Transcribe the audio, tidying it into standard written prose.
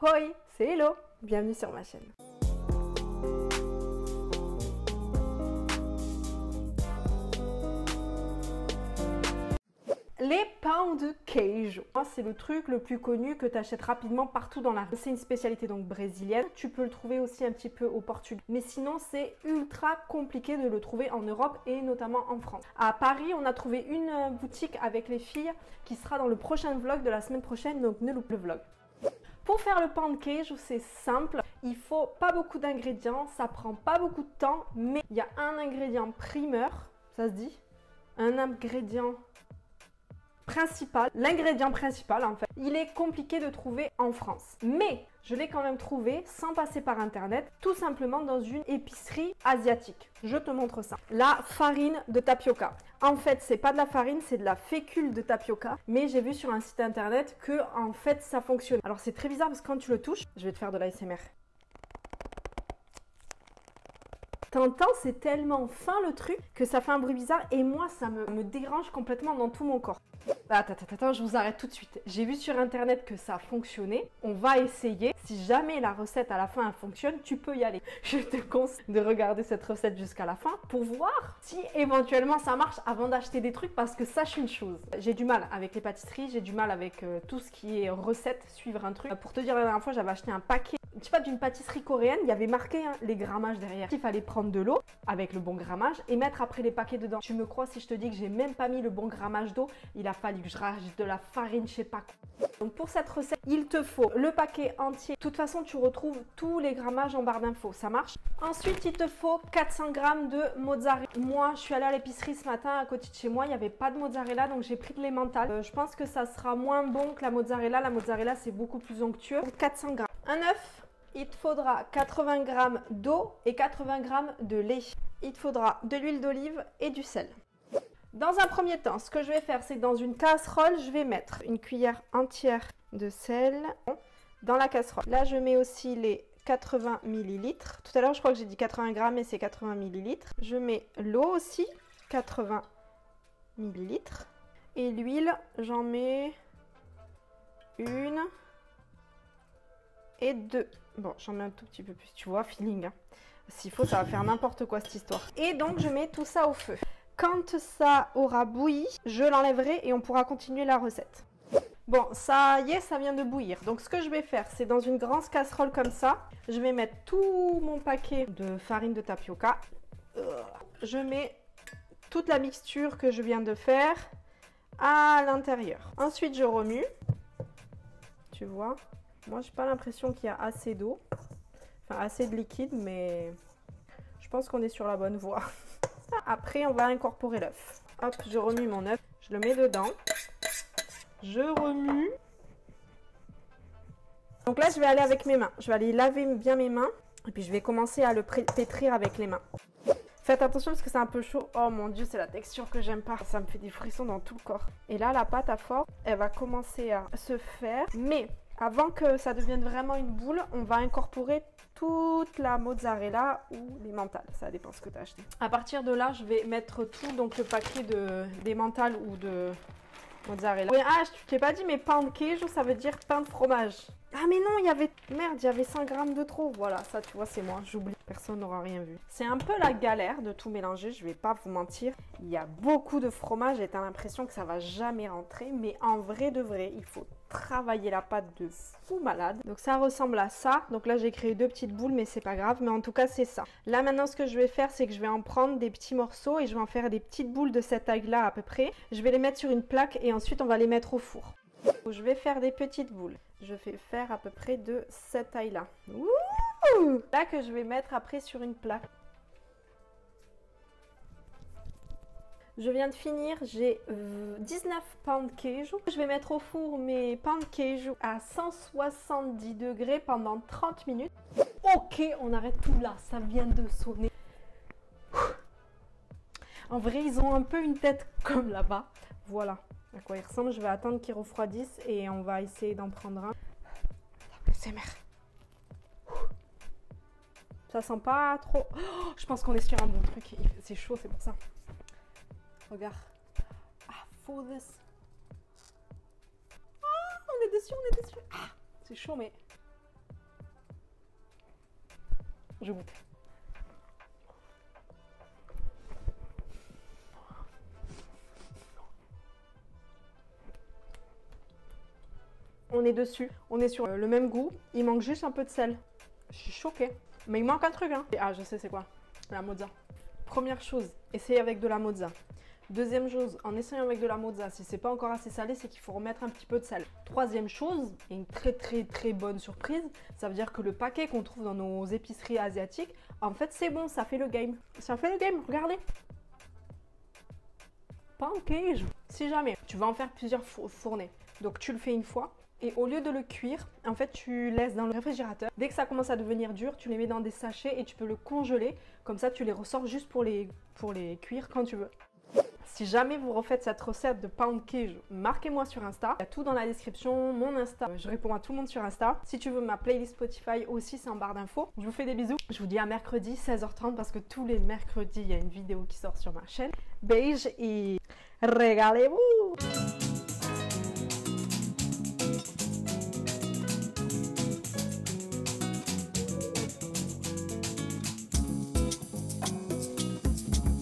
Hoi, c'est Hello, bienvenue sur ma chaîne. Les pound cake, c'est le truc le plus connu que tu achètes rapidement partout dans la rue. C'est une spécialité donc brésilienne. Tu peux le trouver aussi un petit peu au Portugal. Mais sinon, c'est ultra compliqué de le trouver en Europe et notamment en France. À Paris, on a trouvé une boutique avec les filles qui sera dans le prochain vlog de la semaine prochaine, donc ne loupe le vlog. Pour faire le pound cake, c'est simple. Il faut pas beaucoup d'ingrédients, ça prend pas beaucoup de temps, mais il y a un ingrédient primeur, ça se dit, un ingrédient principal, l'ingrédient principal en fait, il est compliqué de trouver en France. Mais je l'ai quand même trouvé sans passer par internet, tout simplement dans une épicerie asiatique. Je te montre ça. La farine de tapioca. En fait, c'est pas de la farine, c'est de la fécule de tapioca. Mais j'ai vu sur un site internet que en fait ça fonctionne. Alors c'est très bizarre parce que quand tu le touches, je vais te faire de l'ASMR. T'entends, c'est tellement fin le truc que ça fait un bruit bizarre et moi ça me dérange complètement dans tout mon corps. Attends, je vous arrête tout de suite. J'ai vu sur internet que ça fonctionnait. On va essayer. Si jamais la recette à la fin elle fonctionne, tu peux y aller. Je te conseille de regarder cette recette jusqu'à la fin pour voir si éventuellement ça marche avant d'acheter des trucs parce que sache une chose. J'ai du mal avec les pâtisseries, j'ai du mal avec tout ce qui est recette, suivre un truc. Pour te dire, la dernière fois j'avais acheté un paquet, je sais pas, d'une pâtisserie coréenne, il y avait marqué les grammages derrière. Il fallait prendre de l'eau avec le bon grammage et mettre après les paquets dedans. Tu me crois si je te dis que j'ai même pas mis le bon grammage d'eau, il a fallu que je rajoute de la farine, je sais pas quoi. Donc pour cette recette, il te faut le paquet entier. De toute façon, tu retrouves tous les grammages en barre d'infos, ça marche. Ensuite, il te faut 400 g de mozzarella. Moi, je suis allée à l'épicerie ce matin à côté de chez moi, il n'y avait pas de mozzarella, donc j'ai pris de l'emmental. Je pense que ça sera moins bon que la mozzarella. La mozzarella, c'est beaucoup plus onctueux. Donc 400 g. Un œuf. Il te faudra 80 g d'eau et 80 g de lait. Il te faudra de l'huile d'olive et du sel. Dans un premier temps, ce que je vais faire, c'est que dans une casserole, je vais mettre une cuillère entière de sel dans la casserole. Là, je mets aussi les 80 ml. Tout à l'heure, je crois que j'ai dit 80 g, mais c'est 80 ml. Je mets l'eau aussi, 80 ml. Et l'huile, j'en mets une et deux. Bon, j'en mets un tout petit peu plus, tu vois, feeling. Hein. S'il faut, ça va faire n'importe quoi cette histoire. Et donc, je mets tout ça au feu. Quand ça aura bouilli, je l'enlèverai et on pourra continuer la recette. Bon, ça y est, ça vient de bouillir. Donc, ce que je vais faire, c'est dans une grande casserole comme ça, je vais mettre tout mon paquet de farine de tapioca. Je mets toute la mixture que je viens de faire à l'intérieur. Ensuite, je remue. Tu vois ? Moi, j'ai pas l'impression qu'il y a assez d'eau, enfin assez de liquide, mais je pense qu'on est sur la bonne voie. Après, on va incorporer l'œuf. Hop, je remue mon œuf, je le mets dedans, je remue. Donc là, je vais aller avec mes mains. Je vais aller laver bien mes mains et puis je vais commencer à le pétrir avec les mains. Faites attention parce que c'est un peu chaud. Oh mon dieu, c'est la texture que j'aime pas. Ça me fait des frissons dans tout le corps. Et là, la pâte à force, elle va commencer à se faire. Mais avant que ça devienne vraiment une boule, on va incorporer toute la mozzarella ou l'emmental. Ça dépend ce que tu as acheté. À partir de là, je vais mettre tout, donc le paquet d'emmental ou de mozzarella. Oui, ah, je t'ai pas dit, mais pound cake, ça veut dire pain de fromage. Ah mais non, il y avait... Merde, il y avait 100 g de trop. Voilà, ça tu vois, c'est moi, j'oublie. Personne n'aura rien vu. C'est un peu la galère de tout mélanger, je vais pas vous mentir. Il y a beaucoup de fromage et t'as l'impression que ça va jamais rentrer. Mais en vrai de vrai, il faut travailler la pâte de fou malade. Donc ça ressemble à ça. Donc là, j'ai créé deux petites boules, mais c'est pas grave. Mais en tout cas, c'est ça. Là, maintenant, ce que je vais faire, c'est que je vais en prendre des petits morceaux et je vais en faire des petites boules de cette taille-là à peu près. Je vais les mettre sur une plaque et ensuite, on va les mettre au four. Je vais faire des petites boules. Je vais faire à peu près de cette taille-là. Là que je vais mettre après sur une plaque. Je viens de finir, j'ai 19 pound cake. Je vais mettre au four mes pound cake à 170 degrés pendant 30 minutes. Ok, on arrête tout là, ça vient de sonner. En vrai, ils ont un peu une tête comme là-bas. Voilà à quoi ils ressemblent. Je vais attendre qu'ils refroidissent et on va essayer d'en prendre un. ASMR. Ça sent pas trop... Oh, je pense qu'on est sur un bon truc. C'est chaud, c'est pour ça. Regarde. Ah, for this. Ah, on est dessus, on est dessus. Ah, c'est chaud, mais... Je goûte. On est dessus, on est sur le même goût. Il manque juste un peu de sel. Je suis choquée. Mais il manque un truc, hein. Ah, je sais c'est quoi. La mozza. Première chose, essayez avec de la mozza. Deuxième chose, en essayant avec de la mozza, si c'est pas encore assez salé, c'est qu'il faut remettre un petit peu de sel. Troisième chose, et une très bonne surprise, ça veut dire que le paquet qu'on trouve dans nos épiceries asiatiques, en fait c'est bon, ça fait le game. Ça fait le game, regardez. Pancake. Si jamais tu vas en faire plusieurs fournées, donc tu le fais une fois. Et au lieu de le cuire, en fait, tu laisses dans le réfrigérateur. Dès que ça commence à devenir dur, tu les mets dans des sachets et tu peux le congeler. Comme ça, tu les ressors juste pour les cuire quand tu veux. Si jamais vous refaites cette recette de pound cake, marquez-moi sur Insta. Il y a tout dans la description, mon Insta. Je réponds à tout le monde sur Insta. Si tu veux ma playlist Spotify aussi, c'est en barre d'infos. Je vous fais des bisous. Je vous dis à mercredi 16h30 parce que tous les mercredis, il y a une vidéo qui sort sur ma chaîne. Beige et régalez-vous!